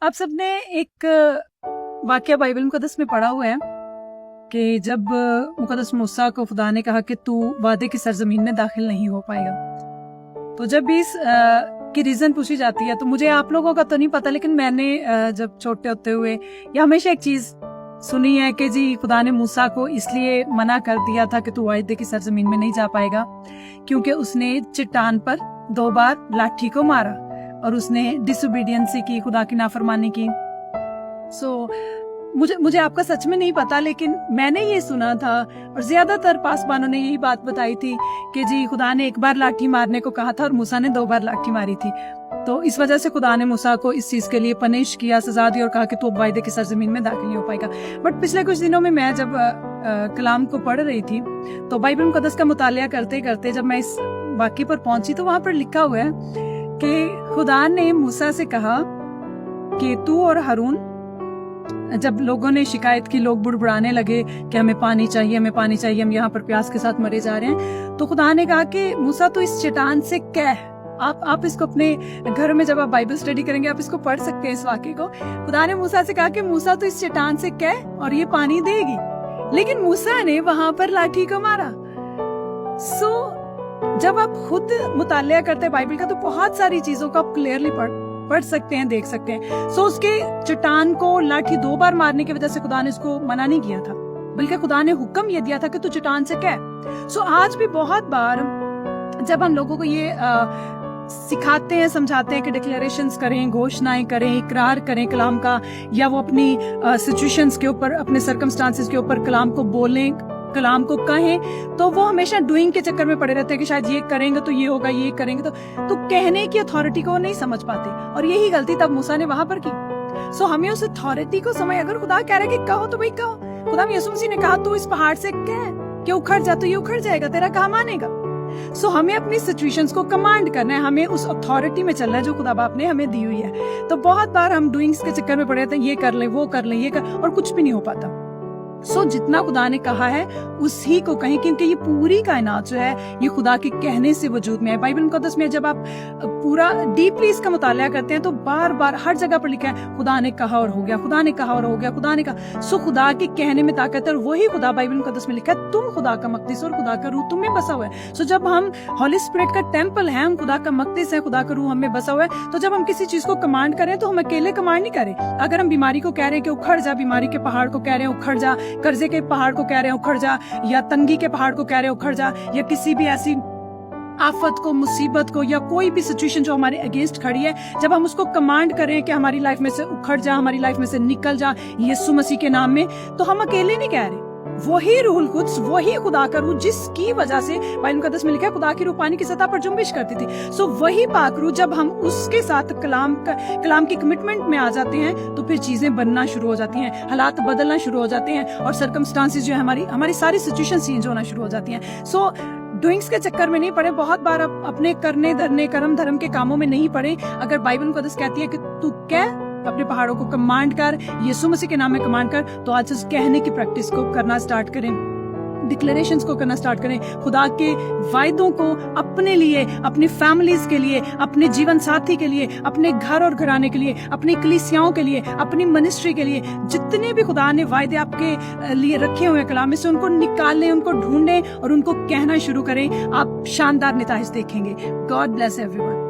आप सबने एक वाकया बाइबल मुकद्दस में पढ़ा हुआ है कि जब मुकद्दस मूसा को खुदा ने कहा कि तू वादे की सरजमीन में दाखिल नहीं हो पाएगा, तो जब भी इस की रीजन पूछी जाती है, तो मुझे आप लोगों का तो नहीं पता, लेकिन मैंने जब छोटे होते हुए या हमेशा एक चीज सुनी है कि जी खुदा ने मूसा को इसलिए मना कर दिया था कि तू वादे की सरजमीन में नहीं जा पाएगा क्योंकि उसने चट्टान पर 2 बार लाठी को मारा और उसने डिसोबीडियंसी की, खुदा की नाफरमानी की। मुझे आपका सच में नहीं पता, लेकिन मैंने ये सुना था और ज्यादातर पासबानों ने यही बात बताई थी कि जी खुदा ने 1 बार लाठी मारने को कहा था और मूसा ने 2 बार लाठी मारी थी। तो इस वजह से खुदा ने मूसा को इस चीज के लिए पनिश किया, सजा दी और कहा कि तू अब वायदे की सरजमीन में दाखिल नहीं हो पाएगा। बट पिछले कुछ दिनों में मैं जब कलाम को पढ़ रही थी तो बाइबल मुकद्दस का मुतालिया करते करते जब मैं इस वाक्य पर पहुंची तो वहां पर लिखा हुआ है कि खुदा ने मूसा से कहा कि तू और हारून, जब लोगों ने शिकायत की, लोग बुड़बुड़ाने लगे कि हमें पानी चाहिए, हमें पानी चाहिए, हम यहाँ पर प्यास के साथ मरे जा रहे हैं, तो खुदा ने कहा कि मूसा तो इस चट्टान से कह। आप इसको अपने घर में जब आप बाइबल स्टडी करेंगे आप इसको पढ़ सकते हैं इस वाक्य को। खुदा ने मूसा से कहा कि मूसा तो इस चट्टान से कह और ये पानी देगी, लेकिन मूसा ने वहां पर लाठी को मारा। जब आप खुद मुतालिया करते हैं बाइबल का तो बहुत सारी चीजों को आप क्लियरली पढ़ सकते हैं, देख सकते हैं। उसके चट्टान को लाठी 2 बार मारने की वजह से खुदा ने उसको मना नहीं किया था, बल्कि खुदा ने हुक्म ये दिया था कि तू चट्टान से कह। आज भी बहुत बार जब हम लोगों को ये सिखाते हैं, समझाते हैं कि डिक्लेरेशंस करें, घोषणाएं करें, इकरार करें कलाम का, या वो अपनी सिचुएशंस के ऊपर, अपने सर्कमस्टांसेस के ऊपर कलाम को बोलें, कलाम को कहें, तो वो हमेशा डूइंग के चक्कर में पड़े रहते हैं कि शायद ये करेंगे तो ये होगा, ये करेंगे तो कहने की अथॉरिटी को नहीं समझ पाते। और यही गलती तब मूसा ने वहां पर की। हमें उस अथॉरिटी को समझ, अगर खुदा कह रहा है कि कहो तो भाई कहो। खुदा यीशु मसीह ने कहा तू इस पहाड़ से कह कि उखड़ जा, तो ये उखड़ जाएगा, तेरा कहा मानेगा। हमें अपनी सिचुएशंस को कमांड करना है, हमें उस अथॉरिटी में चलना है जो खुदा बाप ने हमें दी हुई है। तो बहुत बार हम डूइंग्स के चक्कर में पड़े रहते हैं, ये कर ले, वो कर ले, ये कर, और कुछ भी नहीं हो पाता। जितना खुदा ने कहा है उसी को कहें, क्योंकि ये पूरी कायनात जो है ये खुदा के कहने से वजूद में है। बाइबल मुकद्दस में जब आप पूरा डीपली इसका मुतालिया करते हैं तो बार बार हर जगह पर लिखा है खुदा ने कहा और हो गया, खुदा ने कहा और हो गया, खुदा ने कहा। खुदा के कहने में ताकत है, और वही खुदा बाइबल मुकद्दस में लिखा है तुम खुदा का मकदिस और खुदा का रूह तुम में बसा हुआ है। जब हम होली स्पिरिट का टेम्पल है, हम खुदा का मकदिस है, खुदा का रूह हमें बसा हुआ है, तो जब हम किसी चीज को कमांड करें तो हम अकेले कमांड नहीं करें। अगर हम बीमारी को कह रहे हैं कि उखड़ जा, बीमारी के पहाड़ को कह रहे हैं उखड़ जा, कर्जे के पहाड़ को कह रहे हैं उखड़ जा, या तंगी के पहाड़ को कह रहे हैं उखड़ जा, या किसी भी ऐसी आफत को, मुसीबत को, या कोई भी सिचुएशन जो हमारे अगेंस्ट खड़ी है, जब हम उसको कमांड करें कि हमारी लाइफ में से उखड़ जा, हमारी लाइफ में से निकल जा यीशु मसीह के नाम में, तो हम अकेले नहीं कह रहे। वही रूहुल कुद्स, वही खुदा का रूह जिसकी वजह से बाइबल मुकद्दस में लिखा है खुदा की रूह पानी की सतह पर जुम्बिश करती थी। वही पाक रूह जब हम उसके साथ कलाम की कमिटमेंट में आ जाते हैं तो फिर चीजें बनना शुरू हो जाती हैं, हालात बदलना शुरू हो जाते हैं, और सर्कमस्टांसेस जो है हमारी सारी सिचुएशन चेंज होना शुरू हो जाती हैं। डूइंग्स के चक्कर में नहीं पड़े, बहुत बार अपने करने धरने, कर्म धर्म के कामों में नहीं पड़े। अगर बाइबल मुकद्दस कहती है कि तू कह, अपने पहाड़ों को कमांड कर, यीशु मसीह के नाम में कमांड कर, तो आज उस कहने की प्रैक्टिस को करना स्टार्ट करें, डिक्लेरेशंस को करना स्टार्ट करें, खुदा के वायदों को अपने लिए, अपनी फैमिलीज के लिए, अपने जीवन साथी के लिए, अपने घर और घराने के लिए, अपनी कलीसियाओं के लिए, अपनी मिनिस्ट्री के लिए, जितने भी खुदा ने वायदे आपके लिए रखे हुए कलाम में से उनको निकालें, उनको ढूंढें और उनको कहना शुरू करें। आप शानदार निताइज देखेंगे। God bless everyone.